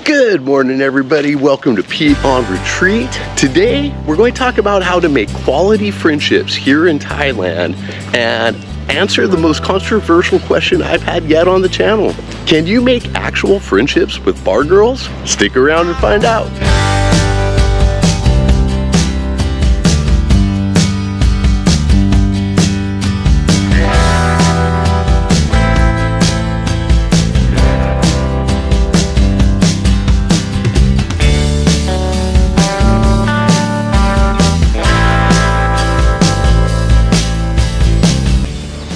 Good morning, everybody. Welcome to Pete on Retreat. Today, we're going to talk about how to make quality friendships here in Thailand and answer the most controversial question I've had yet on the channel. Can you make actual friendships with bar girls? Stick around and find out.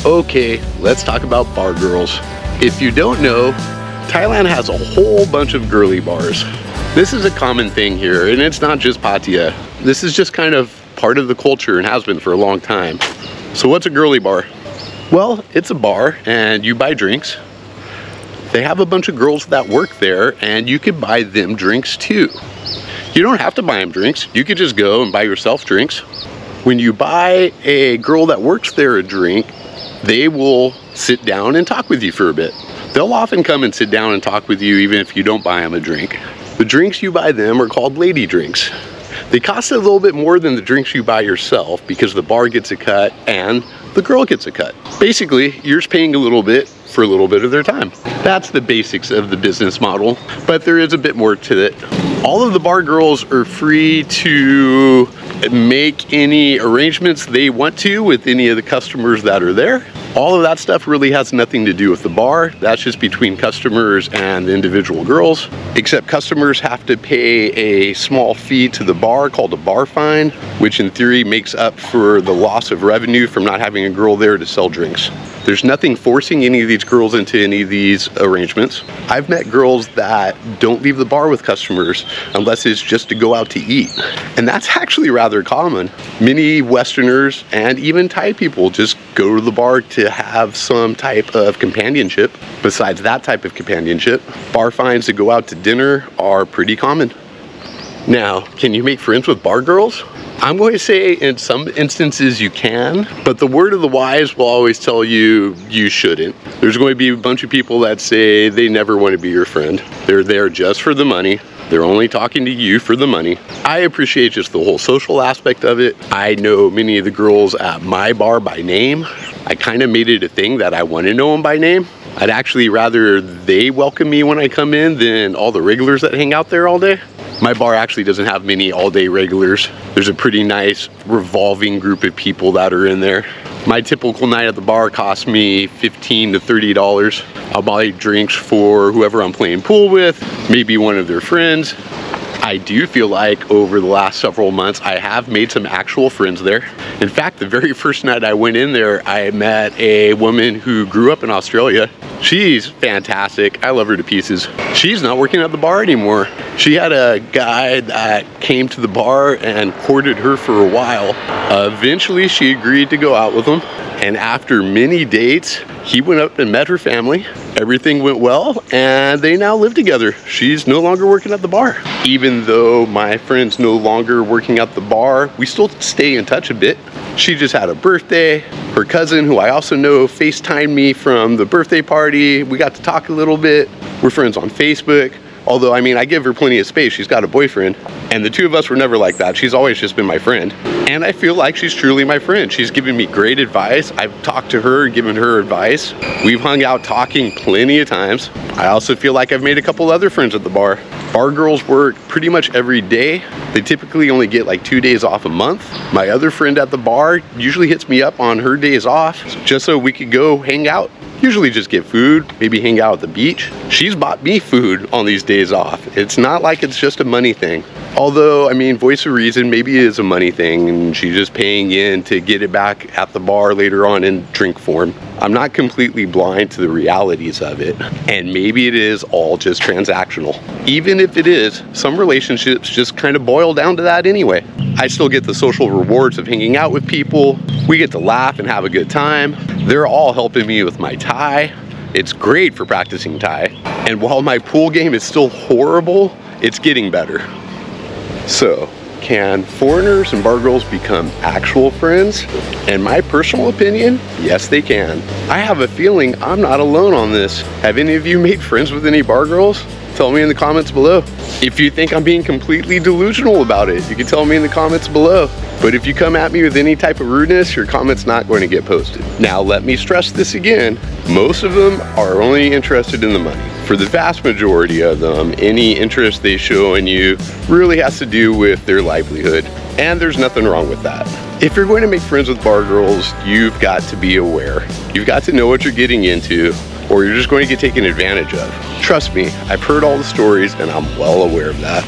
Okay, let's talk about bar girls. If you don't know, Thailand has a whole bunch of girly bars. This is a common thing here, and it's not just Pattaya. This is just kind of part of the culture and has been for a long time. So what's a girly bar? Well, it's a bar and you buy drinks. They have a bunch of girls that work there and you could buy them drinks too. You don't have to buy them drinks. You could just go and buy yourself drinks. When you buy a girl that works there a drink, they will sit down and talk with you for a bit. They'll often come and sit down and talk with you even if you don't buy them a drink. The drinks you buy them are called lady drinks. They cost a little bit more than the drinks you buy yourself because the bar gets a cut and the girl gets a cut. Basically, you're just paying a little bit for a little bit of their time. That's the basics of the business model, but there is a bit more to it. All of the bar girls are free to make any arrangements they want to with any of the customers that are there. All of that stuff really has nothing to do with the bar. That's just between customers and the individual girls. Except customers have to pay a small fee to the bar called a bar fine, which in theory makes up for the loss of revenue from not having a girl there to sell drinks. There's nothing forcing any of these girls into any of these arrangements. I've met girls that don't leave the bar with customers unless it's just to go out to eat. And that's actually rather common. Many Westerners and even Thai people just go to the bar to have some type of companionship. Besides that type of companionship, bar fines to go out to dinner are pretty common. Now, can you make friends with bar girls? I'm going to say in some instances you can, but the word of the wise will always tell you you shouldn't. There's going to be a bunch of people that say they never want to be your friend. They're there just for the money. They're only talking to you for the money. I appreciate just the whole social aspect of it. I know many of the girls at my bar by name. I kind of made it a thing that I want to know them by name. I'd actually rather they welcome me when I come in than all the regulars that hang out there all day. My bar actually doesn't have many all-day regulars. There's a pretty nice revolving group of people that are in there. My typical night at the bar costs me $15 to $30. I'll buy drinks for whoever I'm playing pool with, maybe one of their friends. I do feel like over the last several months, I have made some actual friends there. In fact, the very first night I went in there, I met a woman who grew up in Australia. She's fantastic. I love her to pieces. She's not working at the bar anymore. She had a guy that came to the bar and courted her for a while. Eventually, she agreed to go out with him. And after many dates, he went up and met her family. Everything went well, and they now live together. She's no longer working at the bar. Even though my friend's no longer working at the bar, we still stay in touch a bit. She just had a birthday. Her cousin, who I also know, FaceTimed me from the birthday party. We got to talk a little bit. We're friends on Facebook. Although, I mean, I give her plenty of space. She's got a boyfriend. And the two of us were never like that. She's always just been my friend. And I feel like she's truly my friend. She's given me great advice. I've talked to her and given her advice. We've hung out talking plenty of times. I also feel like I've made a couple other friends at the bar. Bar girls work pretty much every day. They typically only get like 2 days off a month. My other friend at the bar usually hits me up on her days off just so we could go hang out. Usually just get food, maybe hang out at the beach. She's bought me food on these days off. It's not like it's just a money thing. Although, I mean, voice of reason, maybe it is a money thing and she's just paying in to get it back at the bar later on in drink form. I'm not completely blind to the realities of it, and maybe it is all just transactional. Even if it is, some relationships just kind of boil down to that anyway. I still get the social rewards of hanging out with people. We get to laugh and have a good time. They're all helping me with my Thai. It's great for practicing Thai. And while my pool game is still horrible, it's getting better. So, can foreigners and bar girls become actual friends? In my personal opinion, yes they can. I have a feeling I'm not alone on this. Have any of you made friends with any bar girls? Tell me in the comments below. If you think I'm being completely delusional about it, you can tell me in the comments below. But if you come at me with any type of rudeness, your comment's not going to get posted. Now, let me stress this again. Most of them are only interested in the money. For the vast majority of them, any interest they show in you really has to do with their livelihood. And there's nothing wrong with that. If you're going to make friends with bar girls, you've got to be aware. You've got to know what you're getting into, or you're just going to get taken advantage of. Trust me, I've heard all the stories and I'm well aware of that.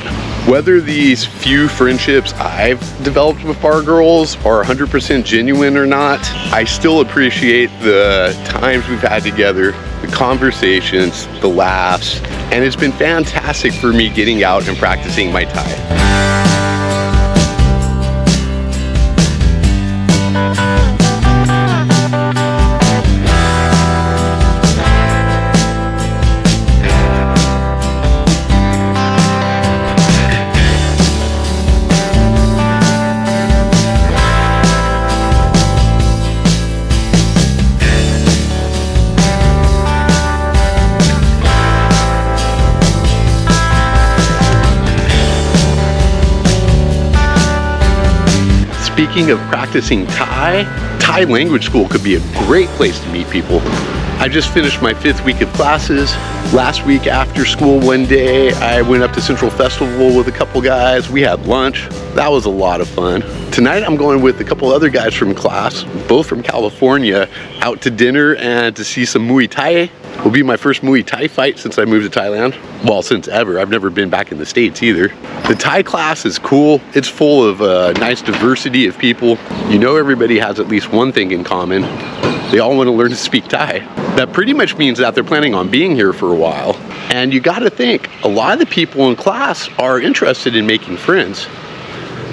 Whether these few friendships I've developed with bar girls are 100% genuine or not, I still appreciate the times we've had together, the conversations, the laughs, and it's been fantastic for me getting out and practicing my Thai. Speaking of practicing Thai language school could be a great place to meet people. I just finished my 5th week of classes. Last week after school one day, I went up to Central Festival with a couple guys. We had lunch. That was a lot of fun. Tonight I'm going with a couple other guys from class, both from California, out to dinner and to see some Muay Thai. Will be my first Muay Thai fight since I moved to Thailand. Well, since ever. I've never been back in the States either. The Thai class is cool. It's full of a nice diversity of people. You know, everybody has at least one thing in common. They all want to learn to speak Thai. That pretty much means that they're planning on being here for a while. And you got to think, a lot of the people in class are interested in making friends.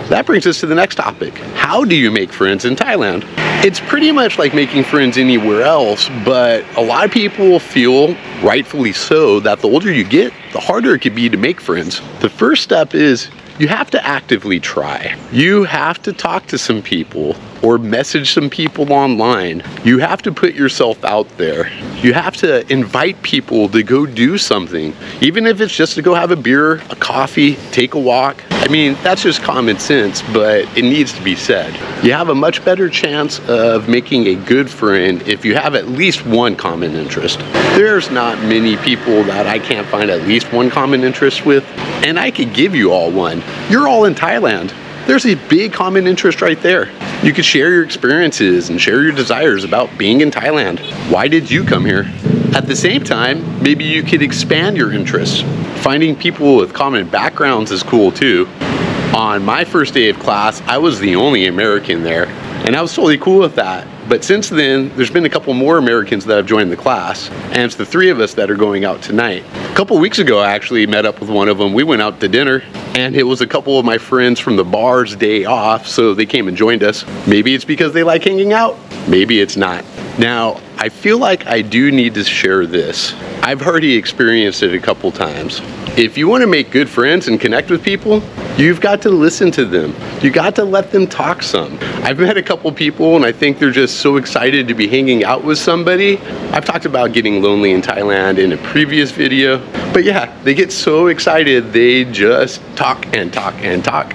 That brings us to the next topic. How do you make friends in Thailand? It's pretty much like making friends anywhere else, but a lot of people feel, rightfully so, that the older you get, the harder it could be to make friends. The first step is you have to actively try. You have to talk to some people or message some people online. You have to put yourself out there. You have to invite people to go do something, even if it's just to go have a beer, a coffee, take a walk. I mean, that's just common sense, but it needs to be said. You have a much better chance of making a good friend if you have at least one common interest. There's not many people that I can't find at least one common interest with, and I could give you all one. You're all in Thailand. There's a big common interest right there. You could share your experiences and share your desires about being in Thailand. Why did you come here? At the same time, maybe you could expand your interests. Finding people with common backgrounds is cool too. On my first day of class, I was the only American there, and I was totally cool with that. But since then, there's been a couple more Americans that have joined the class, and it's the 3 of us that are going out tonight. A couple weeks ago, I actually met up with one of them. We went out to dinner, and it was a couple of my friends from the bar's day off, so they came and joined us. Maybe it's because they like hanging out, maybe it's not. Now, I feel like I do need to share this. I've already experienced it a couple times. If you want to make good friends and connect with people, you've got to listen to them. You got to let them talk some. I've met a couple people and I think they're just so excited to be hanging out with somebody. I've talked about getting lonely in Thailand in a previous video, but yeah, they get so excited they just talk and talk and talk,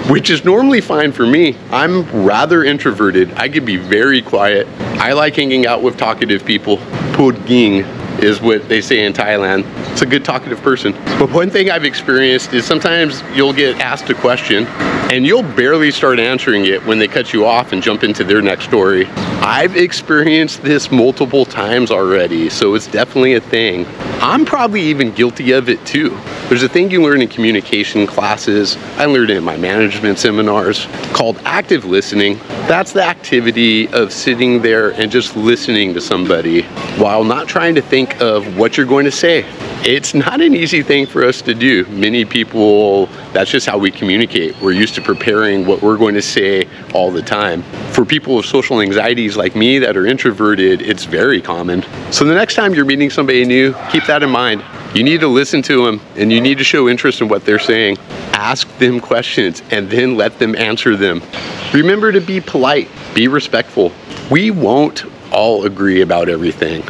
which is normally fine for me. I'm rather introverted. I can be very quiet. I like hanging out with talkative people. Pudging is what they say in Thailand. It's a good talkative person. But one thing I've experienced is sometimes you'll get asked a question and you'll barely start answering it when they cut you off and jump into their next story. I've experienced this multiple times already, so it's definitely a thing. I'm probably even guilty of it too. There's a thing you learn in communication classes, I learned it in my management seminars, called active listening. That's the activity of sitting there and just listening to somebody while not trying to think of what you're going to say. It's not an easy thing for us to do. Many people, that's just how we communicate. We're used to preparing what we're going to say all the time. For people with social anxieties like me that are introverted, it's very common. So the next time you're meeting somebody new, keep that in mind. You need to listen to them and you need to show interest in what they're saying. Ask them questions and then let them answer them. Remember to be polite, be respectful. We won't all agree about everything.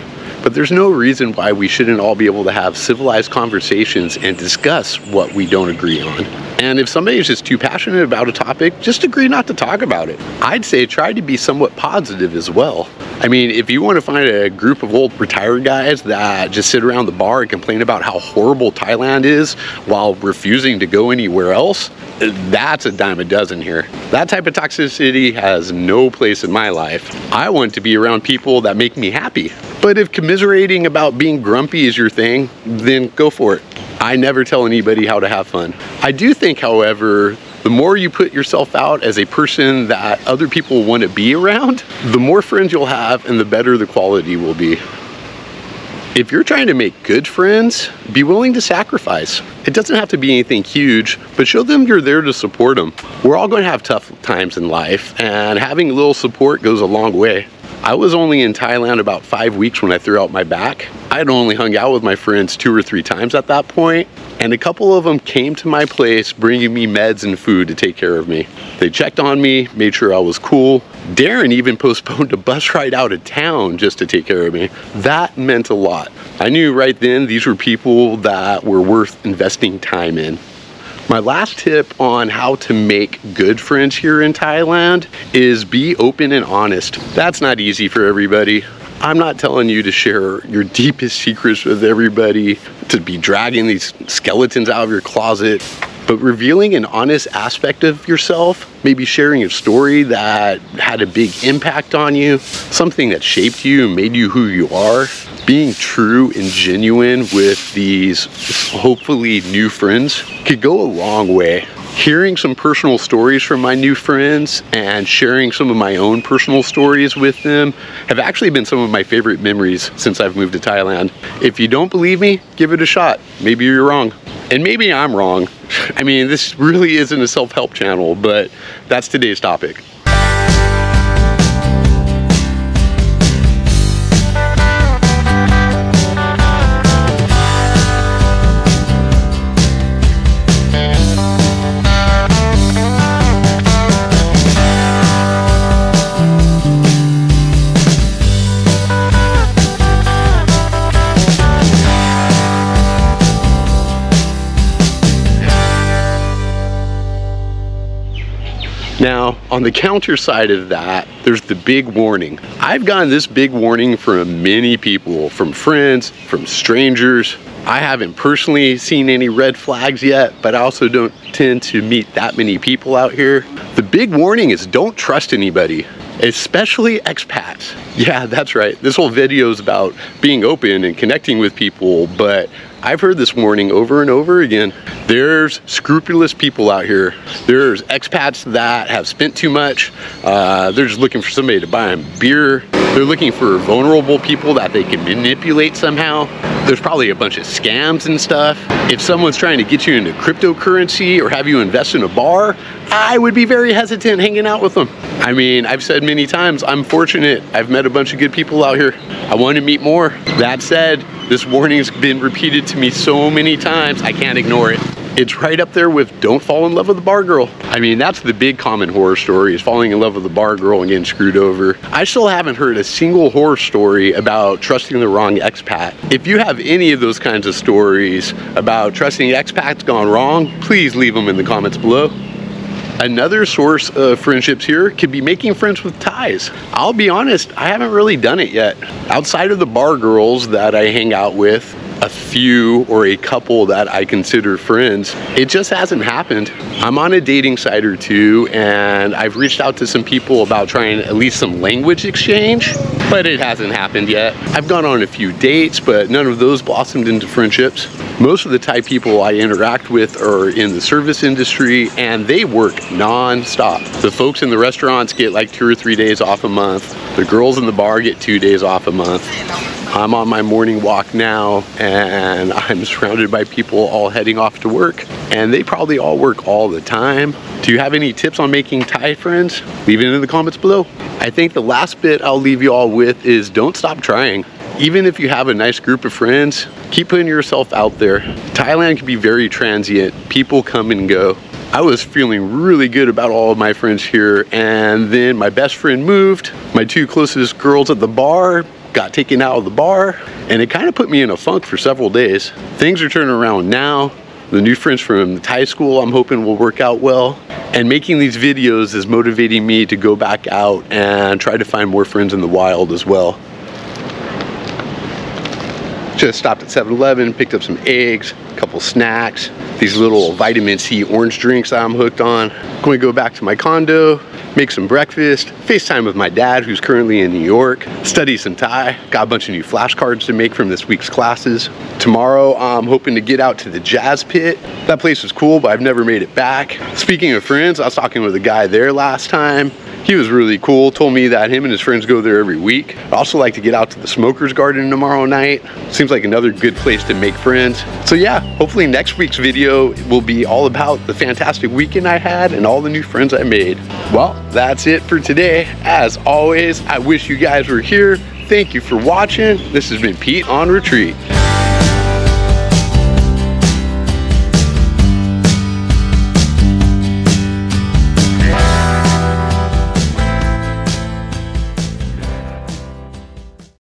but there's no reason why we shouldn't all be able to have civilized conversations and discuss what we don't agree on. And if somebody is just too passionate about a topic, just agree not to talk about it. I'd say try to be somewhat positive as well. I mean, if you want to find a group of old retired guys that just sit around the bar and complain about how horrible Thailand is while refusing to go anywhere else, that's a dime a dozen here. That type of toxicity has no place in my life. I want to be around people that make me happy. But if commiserating about being grumpy is your thing, then go for it. I never tell anybody how to have fun. I do think, however, the more you put yourself out as a person that other people want to be around, the more friends you'll have and the better the quality will be. If you're trying to make good friends, be willing to sacrifice. It doesn't have to be anything huge, but show them you're there to support them. We're all going to have tough times in life, and having a little support goes a long way. I was only in Thailand about 5 weeks when I threw out my back. I'd only hung out with my friends 2 or 3 times at that point, and a couple of them came to my place bringing me meds and food to take care of me. They checked on me, made sure I was cool. Darren even postponed a bus ride out of town just to take care of me. That meant a lot. I knew right then these were people that were worth investing time in. My last tip on how to make good friends here in Thailand is be open and honest. That's not easy for everybody. I'm not telling you to share your deepest secrets with everybody, to be dragging these skeletons out of your closet, but revealing an honest aspect of yourself, maybe sharing a story that had a big impact on you, something that shaped you, made you who you are. Being true and genuine with these hopefully new friends could go a long way. Hearing some personal stories from my new friends and sharing some of my own personal stories with them have actually been some of my favorite memories since I've moved to Thailand. If you don't believe me, give it a shot. Maybe you're wrong. And maybe I'm wrong. I mean, this really isn't a self-help channel, but that's today's topic. Now, on the counter side of that, there's the big warning. I've gotten this big warning from many people, from friends, from strangers. I haven't personally seen any red flags yet, but I also don't tend to meet that many people out here. The big warning is don't trust anybody, especially expats. Yeah, that's right. This whole video is about being open and connecting with people, but I've heard this warning over and over again. There's scrupulous people out here. There's expats that have spent too much. They're just looking for somebody to buy them beer. They're looking for vulnerable people that they can manipulate somehow. There's probably a bunch of scams and stuff. If someone's trying to get you into cryptocurrency or have you invest in a bar, I would be very hesitant hanging out with them. I mean, I've said many times, I'm fortunate. I've met a bunch of good people out here. I want to meet more. That said, this warning's been repeated to me so many times, I can't ignore it. It's right up there with don't fall in love with the bar girl. I mean, that's the big common horror story, is falling in love with the bar girl and getting screwed over. I still haven't heard a single horror story about trusting the wrong expat. If you have any of those kinds of stories about trusting expats gone wrong, please leave them in the comments below. Another source of friendships here could be making friends with Thais. I'll be honest, I haven't really done it yet. Outside of the bar girls that I hang out with, a few or a couple that I consider friends, it just hasn't happened. I'm on a dating site or two, and I've reached out to some people about trying at least some language exchange, but it hasn't happened yet. I've gone on a few dates, but none of those blossomed into friendships. Most of the Thai people I interact with are in the service industry, and they work non-stop. The folks in the restaurants get like 2 or 3 days off a month. The girls in the bar get 2 days off a month. I'm on my morning walk now, and I'm surrounded by people all heading off to work, and they probably all work all the time. Do you have any tips on making Thai friends? Leave it in the comments below. I think the last bit I'll leave you all with is don't stop trying. Even if you have a nice group of friends, keep putting yourself out there. Thailand can be very transient. People come and go. I was feeling really good about all of my friends here, and then my best friend moved. My 2 closest girls at the bar got taken out of the bar, and it kind of put me in a funk for several days. Things are turning around now. The new friends from Thai school I'm hoping will work out well. And making these videos is motivating me to go back out and try to find more friends in the wild as well. Just stopped at 7-Eleven, picked up some eggs, a couple snacks, these little vitamin C orange drinks that I'm hooked on. Going to go back to my condo, make some breakfast, FaceTime with my dad who's currently in New York, study some Thai, got a bunch of new flashcards to make from this week's classes. Tomorrow I'm hoping to get out to the Jazz Pit. That place was cool, but I've never made it back. Speaking of friends, I was talking with a guy there last time. He was really cool, told me that him and his friends go there every week. I'd also like to get out to the Smoker's Garden tomorrow night. Seems like another good place to make friends. So yeah, hopefully next week's video will be all about the fantastic weekend I had and all the new friends I made. Well, that's it for today. As always, I wish you guys were here. Thank you for watching. This has been Pete on Retreat.